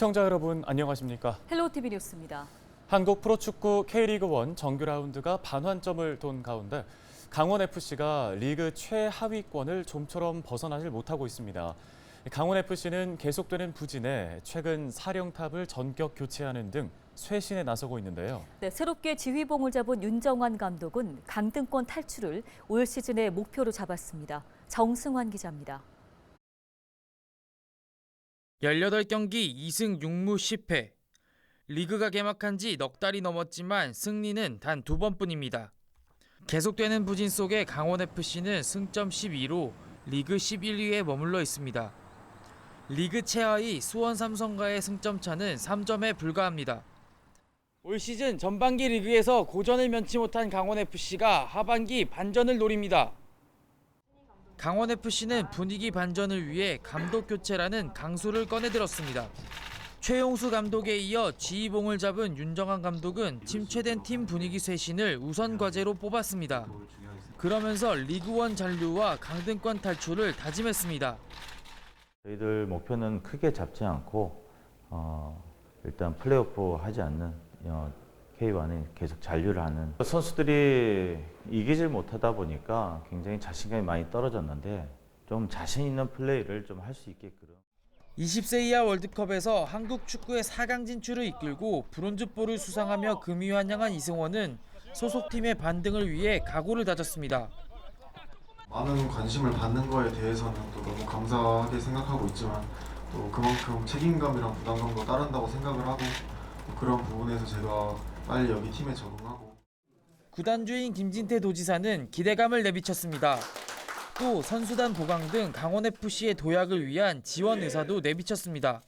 시청자 여러분 안녕하십니까? 헬로티비 뉴스입니다. 한국 프로축구 K리그1 정규 라운드가 반환점을 돈 가운데 강원FC가 리그 최하위권을 좀처럼 벗어나질 못하고 있습니다. 강원FC는 계속되는 부진에 최근 사령탑을 전격 교체하는 등 쇄신에 나서고 있는데요. 네, 새롭게 지휘봉을 잡은 윤정환 감독은 강등권 탈출을 올 시즌의 목표로 잡았습니다. 정승환 기자입니다. 18경기 2승 6무 10패. 리그가 개막한 지 넉 달이 넘었지만 승리는 단 2번뿐입니다. 계속되는 부진 속에 강원FC는 승점 12로 리그 11위에 머물러 있습니다. 리그 최하위 수원 삼성과의 승점 차는 3점에 불과합니다. 올 시즌 전반기 리그에서 고전을 면치 못한 강원FC가 하반기 반전을 노립니다. 강원FC는 분위기 반전을 위해 감독 교체라는 강수를 꺼내들었습니다. 최용수 감독에 이어 지휘봉을 잡은 윤정환 감독은 침체된 팀 분위기 쇄신을 우선 과제로 뽑았습니다. 그러면서 리그1 잔류와 강등권 탈출을 다짐했습니다. 저희들 목표는 크게 잡지 않고 일단 플레이오프 하지 않는 K1에 계속 잔류를 하는 선수들이 이기질 못하다 보니까 굉장히 자신감이 많이 떨어졌는데 좀 자신 있는 플레이를 좀 할 수 있게끔 20세 이하 월드컵에서 한국 축구의 4강 진출을 이끌고 브론즈볼을 수상하며 금이 환영한 이승원은 소속팀의 반등을 위해 각오를 다졌습니다. 많은 관심을 받는 거에 대해서는 또 너무 감사하게 생각하고 있지만 또 그만큼 책임감이랑 부담감도 따른다고 생각을 하고 그런 부분에서 제가 빨리 여기 팀에 적응하고 구단주인 김진태 도지사는 기대감을 내비쳤습니다. 또 선수단 보강 등 강원FC의 도약을 위한 지원 의사도 내비쳤습니다.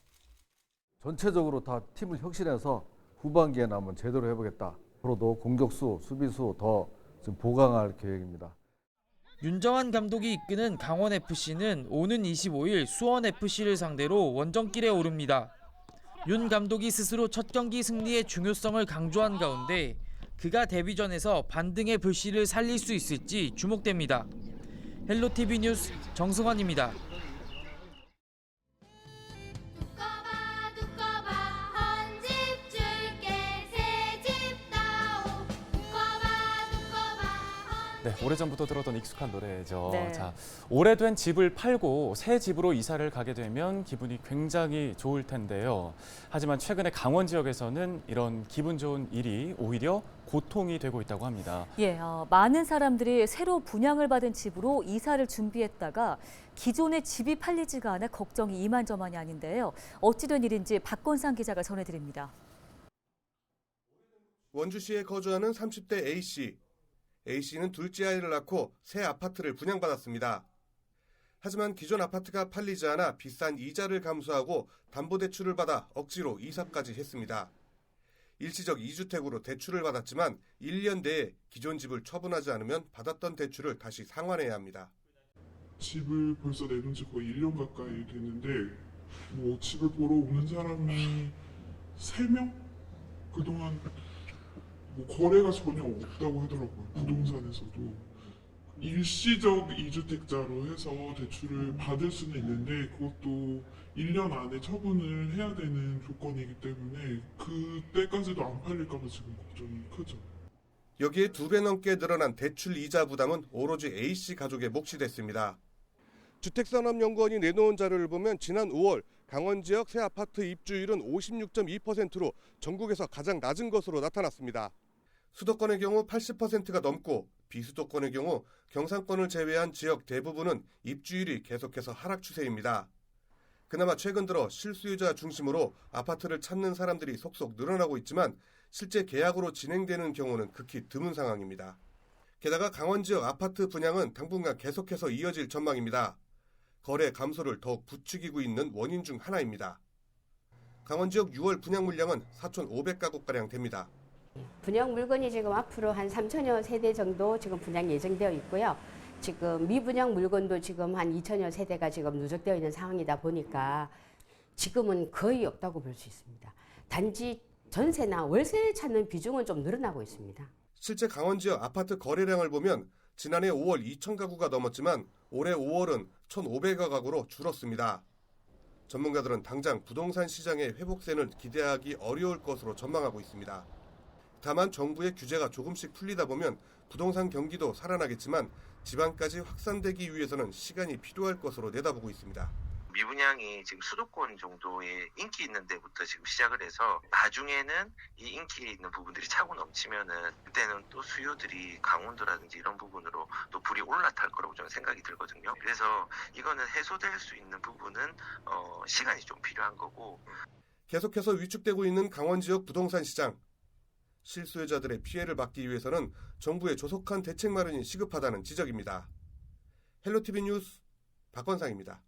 전체적으로 다 팀을 혁신해서 후반기에는 한번 제대로 해보겠다. 앞으로도 공격수, 수비수 더 좀 보강할 계획입니다. 윤정환 감독이 이끄는 강원FC는 오는 25일 수원FC를 상대로 원정길에 오릅니다. 윤 감독이 스스로 첫 경기 승리의 중요성을 강조한 가운데 그가 데뷔전에서 반등의 불씨를 살릴 수 있을지 주목됩니다. 헬로티비 뉴스 정승환입니다. 네, 오래전부터 들었던 익숙한 노래죠. 네. 자, 오래된 집을 팔고 새 집으로 이사를 가게 되면 기분이 굉장히 좋을 텐데요. 하지만 최근에 강원 지역에서는 이런 기분 좋은 일이 오히려 고통이 되고 있다고 합니다. 예, 많은 사람들이 새로 분양을 받은 집으로 이사를 준비했다가 기존의 집이 팔리지가 않아 걱정이 이만저만이 아닌데요. 어찌된 일인지 박건상 기자가 전해드립니다. 원주시에 거주하는 30대 A씨. A씨는 둘째 아이를 낳고 새 아파트를 분양받았습니다. 하지만 기존 아파트가 팔리지 않아 비싼 이자를 감수하고 담보대출을 받아 억지로 이사까지 했습니다. 일시적 2주택으로 대출을 받았지만 1년 내에 기존 집을 처분하지 않으면 받았던 대출을 다시 상환해야 합니다. 집을 벌써 내놓은 지 거의 1년 가까이 됐는데 집을 보러 오는 사람이 3명? 그동안 거래가 전혀 없다고 하더라고요. 부동산에서도. 일시적 2주택자로 해서 대출을 받을 수는 있는데 그것도 1년 안에 처분을 해야 되는 조건이기 때문에 그때까지도 안 팔릴까 봐 지금 걱정이 크죠. 여기에 2배 넘게 늘어난 대출 이자 부담은 오로지 A씨 가족의 몫이 됐습니다. 주택산업연구원이 내놓은 자료를 보면 지난 5월 강원 지역 새 아파트 입주율은 56.2%로 전국에서 가장 낮은 것으로 나타났습니다. 수도권의 경우 80%가 넘고 비수도권의 경우 경상권을 제외한 지역 대부분은 입주율이 계속해서 하락 추세입니다. 그나마 최근 들어 실수요자 중심으로 아파트를 찾는 사람들이 속속 늘어나고 있지만 실제 계약으로 진행되는 경우는 극히 드문 상황입니다. 게다가 강원 지역 아파트 분양은 당분간 계속해서 이어질 전망입니다. 거래 감소를 더욱 부추기고 있는 원인 중 하나입니다. 강원 지역 6월 분양 물량은 4,500가구가량 됩니다. 분양 물건이 지금 앞으로 한 3천여 세대 정도 지금 분양 예정되어 있고요. 지금 미분양 물건도 지금 한 2천여 세대가 지금 누적되어 있는 상황이다 보니까 지금은 거의 없다고 볼 수 있습니다. 단지 전세나 월세를 찾는 비중은 좀 늘어나고 있습니다. 실제 강원 지역 아파트 거래량을 보면 지난해 5월 2,000가구가 넘었지만 올해 5월은 1,500가구로 줄었습니다. 전문가들은 당장 부동산 시장의 회복세는 기대하기 어려울 것으로 전망하고 있습니다. 다만 정부의 규제가 조금씩 풀리다 보면 부동산 경기도 살아나겠지만 지방까지 확산되기 위해서는 시간이 필요할 것으로 내다보고 있습니다. 미분양이 지금 수도권 정도의 인기 있는 데부터 지금 시작을 해서 나중에는 이 인기 있는 부분들이 차고 넘치면은 그때는 또 수요들이 강원도라든지 이런 부분으로 또 불이 올라탈 거라고 저는 생각이 들거든요. 그래서 이거는 해소될 수 있는 부분은 시간이 좀 필요한 거고. 계속해서 위축되고 있는 강원 지역 부동산 시장. 실수요자들의 피해를 막기 위해서는 정부의 조속한 대책 마련이 시급하다는 지적입니다. 헬로티비 뉴스 박건상입니다.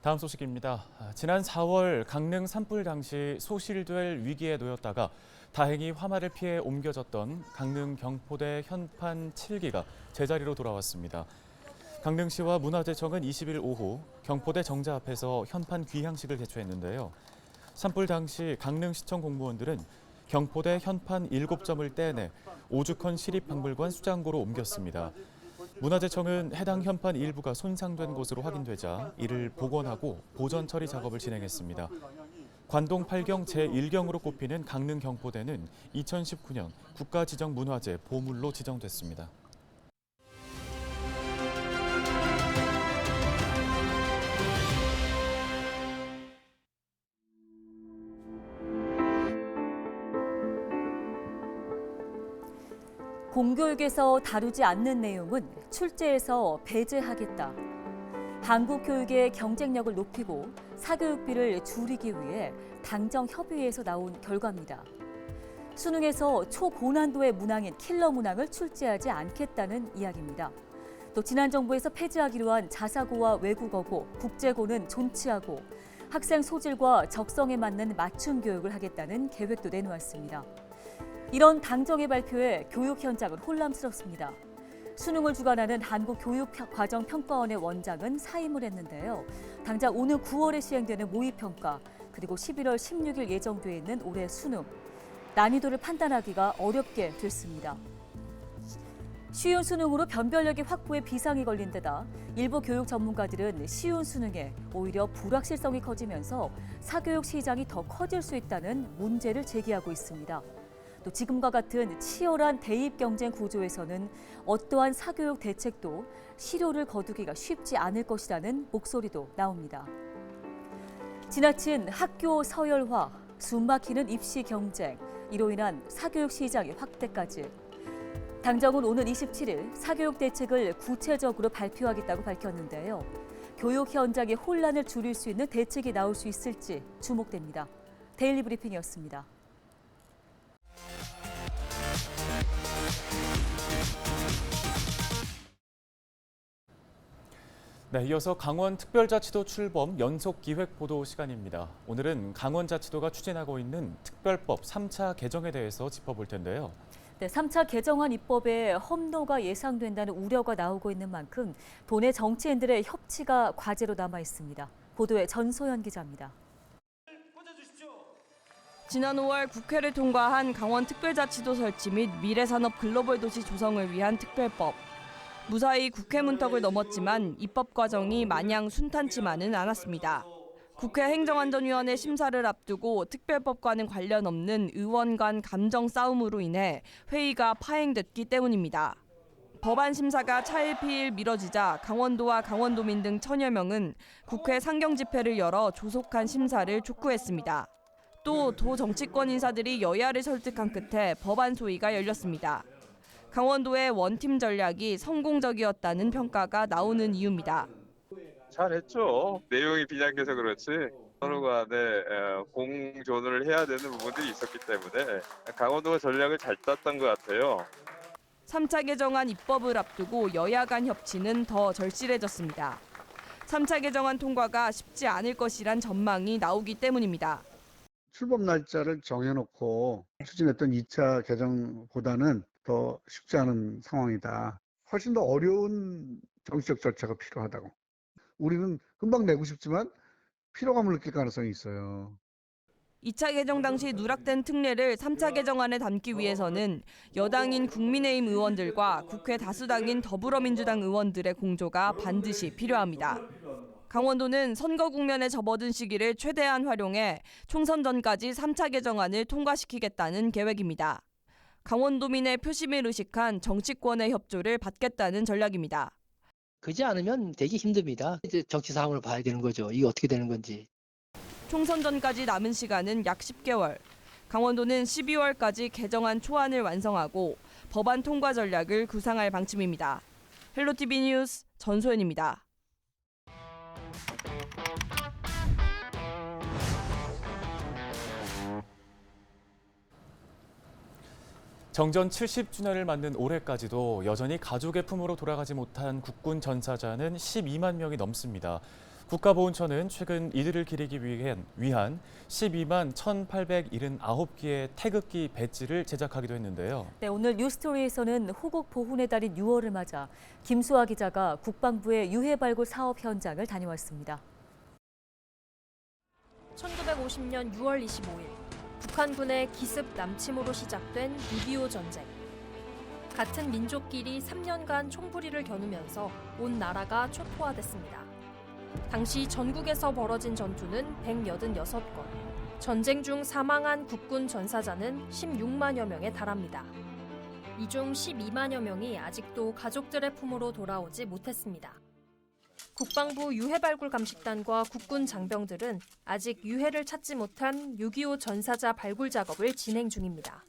다음 소식입니다. 지난 4월 강릉 산불 당시 소실될 위기에 놓였다가 다행히 화마를 피해 옮겨졌던 강릉 경포대 현판 7기가 제자리로 돌아왔습니다. 강릉시와 문화재청은 20일 오후 경포대 정자 앞에서 현판 귀향식을 개최했는데요. 산불 당시 강릉시청 공무원들은 경포대 현판 7점을 떼내 오죽헌 시립박물관 수장고로 옮겼습니다. 문화재청은 해당 현판 일부가 손상된 것으로 확인되자 이를 복원하고 보전 처리 작업을 진행했습니다. 관동 8경 제1경으로 꼽히는 강릉 경포대는 2019년 국가지정문화재 보물로 지정됐습니다. 공교육에서 다루지 않는 내용은 출제에서 배제하겠다. 한국 교육의 경쟁력을 높이고 사교육비를 줄이기 위해 당정협의회에서 나온 결과입니다. 수능에서 초고난도의 문항인 킬러 문항을 출제하지 않겠다는 이야기입니다. 또 지난 정부에서 폐지하기로 한 자사고와 외국어고, 국제고는 존치하고 학생 소질과 적성에 맞는 맞춤 교육을 하겠다는 계획도 내놓았습니다. 이런 당정의 발표에 교육 현장은 혼란스럽습니다. 수능을 주관하는 한국교육과정평가원의 원장은 사임을 했는데요. 당장 오는 9월에 시행되는 모의평가, 그리고 11월 16일 예정돼 있는 올해 수능. 난이도를 판단하기가 어렵게 됐습니다. 쉬운 수능으로 변별력이 확보에 비상이 걸린 데다 일부 교육 전문가들은 쉬운 수능에 오히려 불확실성이 커지면서 사교육 시장이 더 커질 수 있다는 문제를 제기하고 있습니다. 또 지금과 같은 치열한 대입 경쟁 구조에서는 어떠한 사교육 대책도 실효를 거두기가 쉽지 않을 것이라는 목소리도 나옵니다. 지나친 학교 서열화, 숨막히는 입시 경쟁, 이로 인한 사교육 시장의 확대까지. 당정은 오는 27일 사교육 대책을 구체적으로 발표하겠다고 밝혔는데요. 교육 현장의 혼란을 줄일 수 있는 대책이 나올 수 있을지 주목됩니다. 데일리 브리핑이었습니다. 네, 이어서 강원특별자치도 출범 연속 기획 보도 시간입니다. 오늘은 강원자치도가 추진하고 있는 특별법 3차 개정에 대해서 짚어볼 텐데요. 네, 3차 개정안 입법에 험로가 예상된다는 우려가 나오고 있는 만큼 도내 정치인들의 협치가 과제로 남아 있습니다. 보도에 전소연 기자입니다. 지난 5월 국회를 통과한 강원특별자치도 설치 및 미래산업 글로벌 도시 조성을 위한 특별법. 무사히 국회 문턱을 넘었지만 입법 과정이 마냥 순탄치만은 않았습니다. 국회 행정안전위원회 심사를 앞두고 특별법과는 관련 없는 의원 간 감정 싸움으로 인해 회의가 파행됐기 때문입니다. 법안 심사가 차일피일 미뤄지자 강원도와 강원도민 등 1000여 명은 국회 상경 집회를 열어 조속한 심사를 촉구했습니다. 또 도 정치권 인사들이 여야를 설득한 끝에 법안 소위가 열렸습니다. 강원도의 원팀 전략이 성공적이었다는 평가가 나오는 이유입니다. 잘했죠. 내용이 빈약해서 그렇지 서로 간에 공존을 해야 되는 부분들이 있었기 때문에 강원도가 전략을 잘 짰던 것 같아요. 3차 개정안 입법을 앞두고 여야 간 협치는 더 절실해졌습니다. 3차 개정안 통과가 쉽지 않을 것이란 전망이 나오기 때문입니다. 출범 날짜를 정해놓고 추진했던 2차 개정보다는 더 쉽지 않은 상황이다. 훨씬 더 어려운 정치적 절차가 필요하다고. 우리는 금방 내고 싶지만 피로감을 느낄 가능성이 있어요. 2차 개정 당시 누락된 특례를 3차 개정안에 담기 위해서는 여당인 국민의힘 의원들과 국회 다수당인 더불어민주당 의원들의 공조가 반드시 필요합니다. 강원도는 선거 국면에 접어든 시기를 최대한 활용해 총선 전까지 3차 개정안을 통과시키겠다는 계획입니다. 강원도민의 표심을 의식한 정치권의 협조를 받겠다는 전략입니다. 그지 않으면 되게 힘듭니다. 이제 정치 상황을 봐야 되는 거죠. 이게 어떻게 되는 건지. 총선 전까지 남은 시간은 약 10개월. 강원도는 12월까지 개정안 초안을 완성하고 법안 통과 전략을 구상할 방침입니다. 헬로티비 뉴스 전소연입니다. 정전 70주년을 맞는 올해까지도 여전히 가족의 품으로 돌아가지 못한 국군 전사자는 12만 명이 넘습니다. 국가보훈처는 최근 이들을 기리기 위한 12만 1,879개의 태극기 배지를 제작하기도 했는데요. 네, 오늘 뉴스토리에서는 호국 보훈의 달인 6월을 맞아 김수아 기자가 국방부의 유해 발굴 사업 현장을 다녀왔습니다. 1950년 6월 25일 북한군의 기습 남침으로 시작된 6.25 전쟁. 같은 민족끼리 3년간 총부리를 겨누면서 온 나라가 초토화됐습니다. 당시 전국에서 벌어진 전투는 186건. 전쟁 중 사망한 국군 전사자는 16만여 명에 달합니다. 이 중 12만여 명이 아직도 가족들의 품으로 돌아오지 못했습니다. 국방부 유해발굴 감식단과 국군 장병들은 아직 유해를 찾지 못한 6.25 전사자 발굴 작업을 진행 중입니다.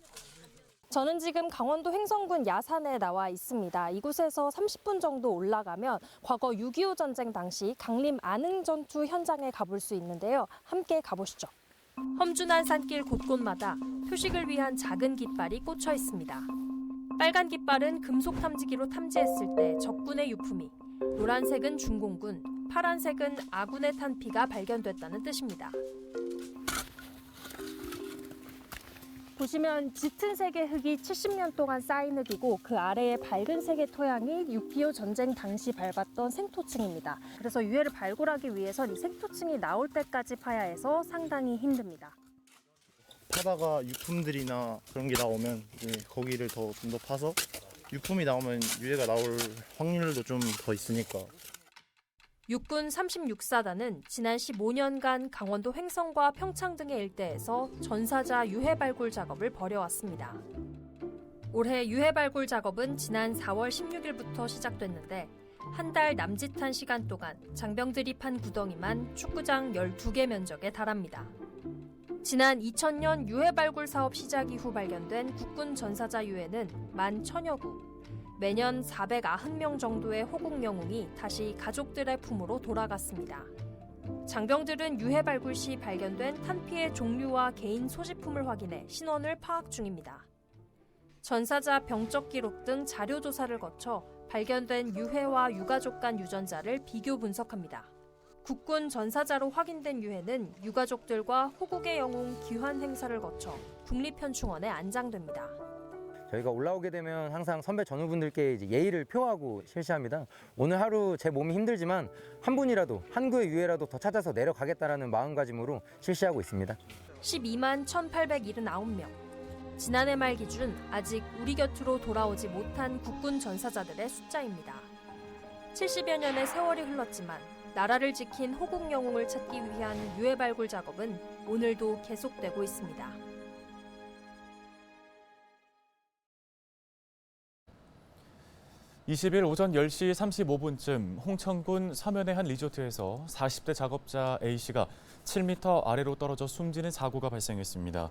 저는 지금 강원도 횡성군 야산에 나와 있습니다. 이곳에서 30분 정도 올라가면 과거 6.25 전쟁 당시 강림 안흥 전투 현장에 가볼 수 있는데요. 함께 가보시죠. 험준한 산길 곳곳마다 표식을 위한 작은 깃발이 꽂혀 있습니다. 빨간 깃발은 금속 탐지기로 탐지했을 때 적군의 유품이, 노란색은 중공군, 파란색은 아군의 탄 피가 발견됐다는 뜻입니다. 보시면 짙은 색의 흙이 70년 동안 쌓인 흙이고 그 아래에 밝은 색의 토양이 6.25 전쟁 당시 밟았던 생토층입니다. 그래서 유해를 발굴하기 위해선 이 생토층이 나올 때까지 파야 해서 상당히 힘듭니다. 파다가 유품들이나 그런 게 나오면 거기를 좀 더 파서 유품이 나오면 유해가 나올 확률도 좀 더 있으니까. 육군 36사단은 지난 15년간 강원도 횡성과 평창 등의 일대에서 전사자 유해 발굴 작업을 벌여왔습니다. 올해 유해 발굴 작업은 지난 4월 16일부터 시작됐는데 한 달 남짓한 시간 동안 장병들이 판 구덩이만 축구장 12개 면적에 달합니다. 지난 2000년 유해 발굴 사업 시작 이후 발견된 국군 전사자 유해는 11,000여 구. 매년 490명 정도의 호국 영웅이 다시 가족들의 품으로 돌아갔습니다. 장병들은 유해 발굴 시 발견된 탄피의 종류와 개인 소지품을 확인해 신원을 파악 중입니다. 전사자 병적 기록 등 자료 조사를 거쳐 발견된 유해와 유가족 간 유전자를 비교 분석합니다. 국군 전사자로 확인된 유해는 유가족들과 호국의 영웅 귀환 행사를 거쳐 국립현충원에 안장됩니다. 저희가 올라오게 되면 항상 선배 전우분들께 이제 예의를 표하고 실시합니다. 오늘 하루 제 몸이 힘들지만 한 분이라도 한 구의 유해라도 더 찾아서 내려가겠다라는 마음가짐으로 실시하고 있습니다. 12만 1,879명. 지난해 말 기준 아직 우리 곁으로 돌아오지 못한 국군 전사자들의 숫자입니다. 70여 년의 세월이 흘렀지만 나라를 지킨 호국 영웅을 찾기 위한 유해 발굴 작업은 오늘도 계속되고 있습니다. (20일) 오전 10시 35분쯤 홍천군 서면의 한 리조트에서 40대 작업자 A씨가 7m 아래로 떨어져 숨지는 사고가 발생했습니다.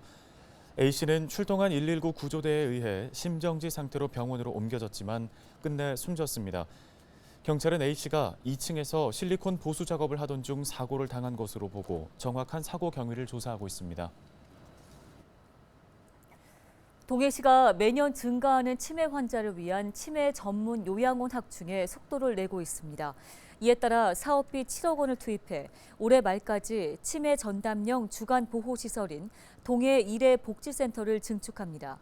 A씨는 출동한 119 구조대에 의해 심정지 상태로 병원으로 옮겨졌지만 끝내 숨졌습니다. 경찰은 A씨가 2층에서 실리콘 보수 작업을 하던 중 사고를 당한 것으로 보고 정확한 사고 경위를 조사하고 있습니다. 동해시가 매년 증가하는 치매 환자를 위한 치매 전문 요양원 확충에 속도를 내고 있습니다. 이에 따라 사업비 7억 원을 투입해 올해 말까지 치매 전담형 주간 보호시설인 동해 1회 복지센터를 증축합니다.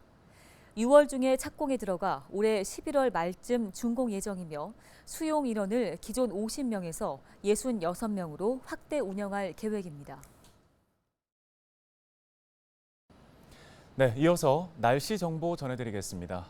6월 중에 착공에 들어가 올해 11월 말쯤 준공 예정이며 수용 인원을 기존 50명에서 66명으로 확대 운영할 계획입니다. 네, 이어서 날씨 정보 전해드리겠습니다.